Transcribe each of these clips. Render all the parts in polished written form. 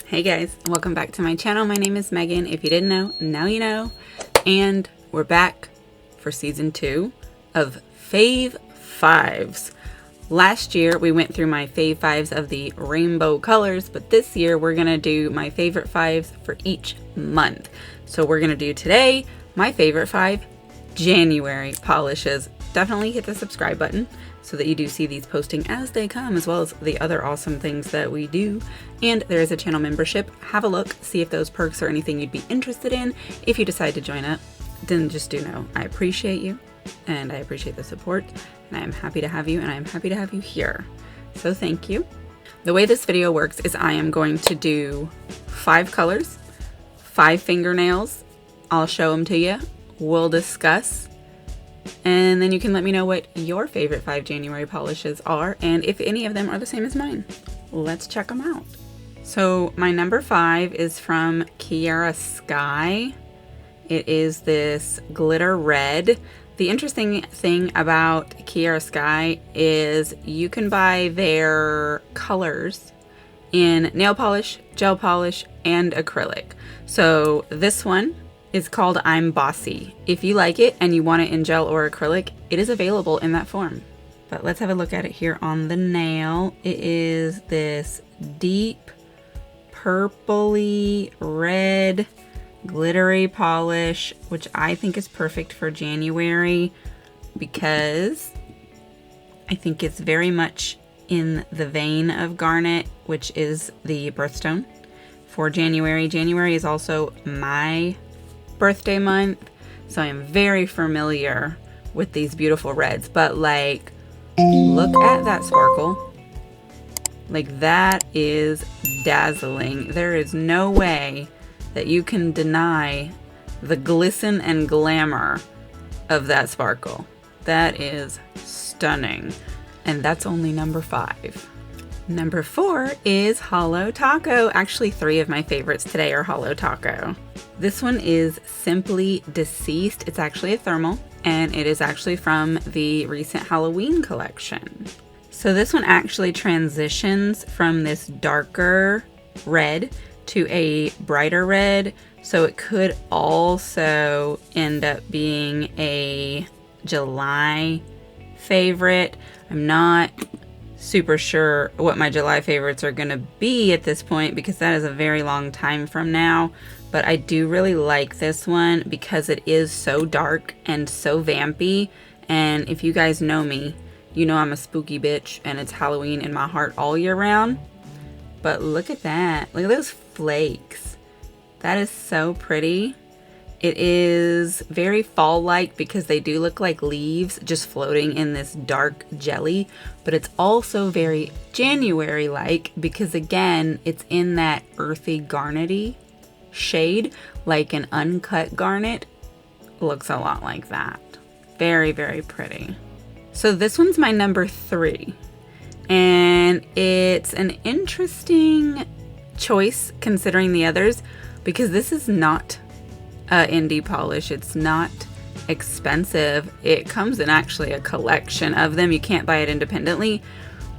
Hey guys, welcome back to my channel. My name is Megan. If you didn't know, now you know. And we're back for season 2 of Fave Fives. Last year we went through my Fave Fives of the rainbow colors, but this year we're gonna do my favorite fives for each month. So we're gonna do today my favorite 5 January polishes. Definitely hit the subscribe button so that you do see these posting as they come, as well as the other awesome things that we do. And there is a channel membership. Have a look, see if those perks are anything you'd be interested in. If you decide to join up, then just do know I appreciate you and I appreciate the support, and I am happy to have you, and I am happy to have you here. So thank you. The way this video works is I am going to do 5 colors, 5 fingernails. I'll show them to you. We'll discuss. And then you can let me know what your favorite 5 January polishes are and if any of them are the same as mine. Let's check them out. So my number 5 is from Kiara Sky. It is this glitter red. The interesting thing about Kiara Sky is you can buy their colors in nail polish, gel polish, and acrylic. So this one is called I'm Bossy. If you like it and you want it in gel or acrylic, it is available in that form. But let's have a look at it here on the nail. It is this deep purpley red glittery polish, which I think is perfect for January because I think it's very much in the vein of garnet, which is the birthstone for January. January is also my birthday month, so I am very familiar with these beautiful reds. But like, look at that sparkle. Like, that is dazzling. There is no way that you can deny the glisten and glamour of that sparkle. That is stunning. And that's only number 5. Number 4 is holotaco. Actually, 3 of my favorites today are holotaco. This one is Simply Deceased. It's actually a thermal, and it is actually from the recent Halloween collection. So this one actually transitions from this darker red to a brighter red. So it could also end up being a July favorite. I'm not super sure what my July favorites are gonna be at this point because that is a very long time from now. But I do really like this one because it is so dark and so vampy. And if you guys know me, you know I'm a spooky bitch and it's Halloween in my heart all year round. But look at that. Look at those flakes. That is so pretty. It is very fall-like because they do look like leaves just floating in this dark jelly. But it's also very January-like because, again, it's in that earthy garnety shade, like an uncut garnet. Looks a lot like that. Very, very pretty. So this one's my number 3. And it's an interesting choice considering the others because this is not indie polish. It's not expensive. It comes in actually a collection of them. You can't buy it independently,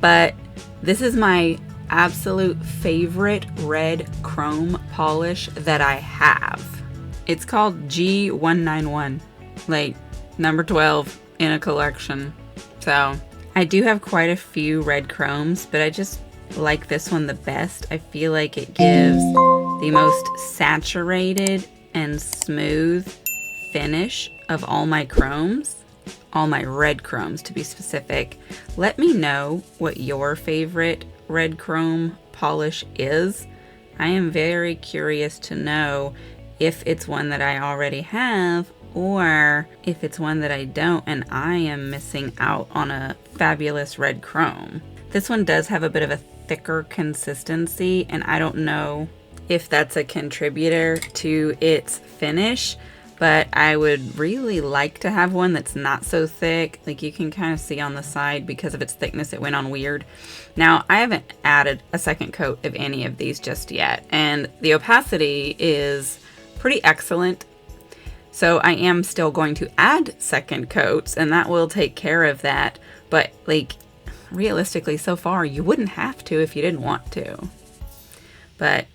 but this is my absolute favorite red chrome polish that I have. It's called G191, like number 12 in a collection. So I do have quite a few red chromes, but I just like this one the best. I feel like it gives the most saturated and smooth finish of all my chromes, all my red chromes to be specific. Let me know what your favorite red chrome polish is. I am very curious to know if it's one that I already have or if it's one that I don't and I am missing out on a fabulous red chrome. This one does have a bit of a thicker consistency, and I don't know if that's a contributor to its finish, but I would really like to have one that's not so thick. Like, you can kind of see on the side because of its thickness it went on weird. Now, I haven't added a second coat of any of these just yet, and the opacity is pretty excellent. So I am still going to add second coats, and that will take care of that. But like, realistically, so far you wouldn't have to if you didn't want to. But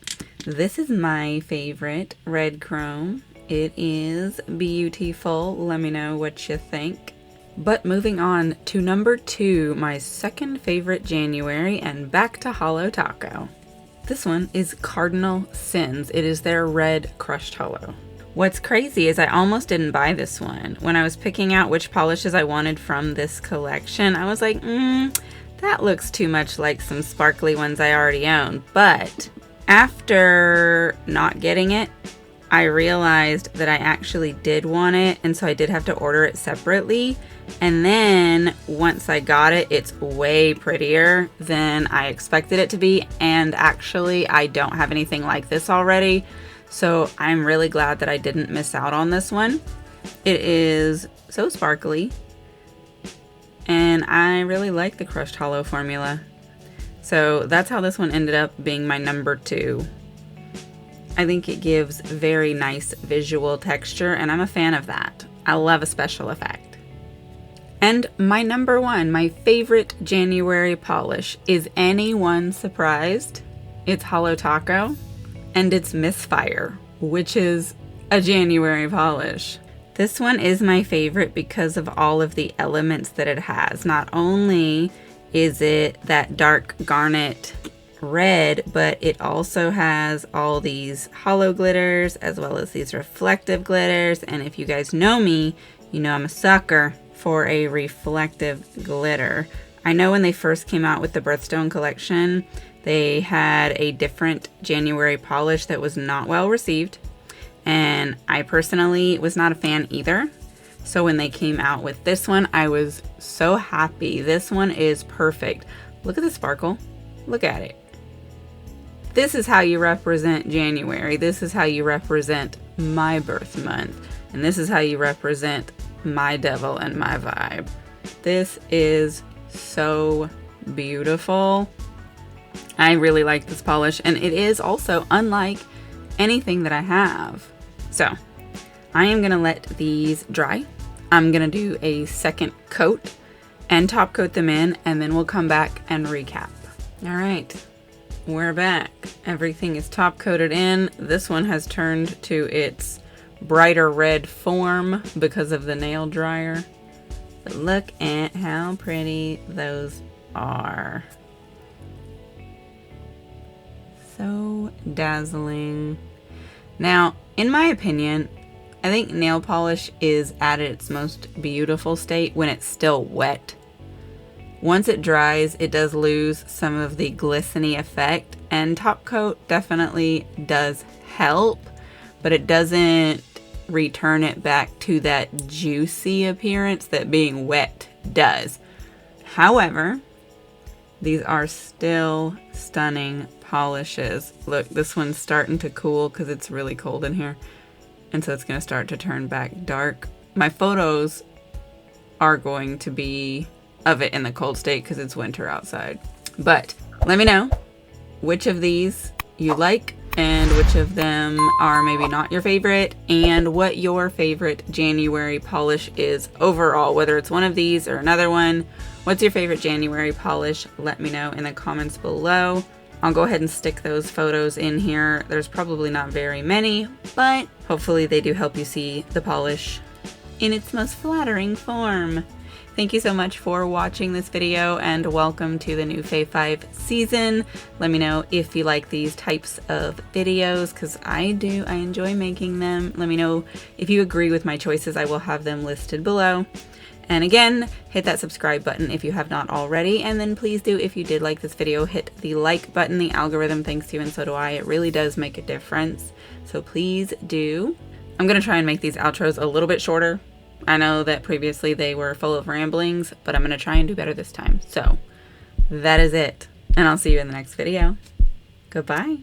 This is my favorite red chrome. It is beautiful. Let me know what you think. But moving on to number 2, my second favorite January, and back to holotaco. This one is Cardinal Sins. It is their red crushed holo. What's crazy is I almost didn't buy this one. When I was picking out which polishes I wanted from this collection, I was like, that looks too much like some sparkly ones I already own. But after not getting it, I realized that I actually did want it, and so I did have to order it separately. And then once I got it, it's way prettier than I expected it to be, and actually I don't have anything like this already, so I'm really glad that I didn't miss out on this one. It is so sparkly, and I really like the crushed holo formula. So that's how this one ended up being my number 2. I think it gives very nice visual texture, and I'm a fan of that. I love a special effect. And my number 1, my favorite January polish. Is anyone surprised? It's holotaco, and it's Misfire, which is a January polish. This one is my favorite because of all of the elements that it has. Not only is it that dark garnet red, but it also has all these holo glitters as well as these reflective glitters. And if you guys know me, you know I'm a sucker for a reflective glitter. I know when they first came out with the Birthstone collection, they had a different January polish that was not well received, and I personally was not a fan either. So when they came out with this one, I was so happy. This one is perfect. Look at the sparkle. Look at it. This is how you represent January. This is how you represent my birth month. And this is how you represent my devil and my vibe. This is so beautiful. I really like this polish, and it is also unlike anything that I have. So I am gonna let these dry. I'm gonna do a second coat and top coat them in, and then we'll come back and recap. All right, we're back. Everything is top coated in. This one has turned to its brighter red form because of the nail dryer. But look at how pretty those are. So dazzling. Now, in my opinion, I think nail polish is at its most beautiful state when it's still wet. Once it dries, it does lose some of the glistening effect, and top coat definitely does help, but it doesn't return it back to that juicy appearance that being wet does. However, these are still stunning polishes. Look, this one's starting to cool because it's really cold in here, and so it's going to start to turn back dark. My photos are going to be of it in the cold state because it's winter outside. But let me know which of these you like and which of them are maybe not your favorite, and what your favorite January polish is overall, whether it's one of these or another one. What's your favorite January polish? Let me know in the comments below. I'll go ahead and stick those photos in here. There's probably not very many, but hopefully they do help you see the polish in its most flattering form. Thank you so much for watching this video, and welcome to the new Fave 5 season. Let me know if you like these types of videos, because I do. I enjoy making them. Let me know if you agree with my choices. I will have them listed below. And again, hit that subscribe button if you have not already, and then please do, if you did like this video, hit the like button. The algorithm thanks you, and so do I. It really does make a difference, so please do. I'm gonna try and make these outros a little bit shorter. I know that previously they were full of ramblings, but I'm gonna try and do better this time. So that is it, and I'll see you in the next video. Goodbye.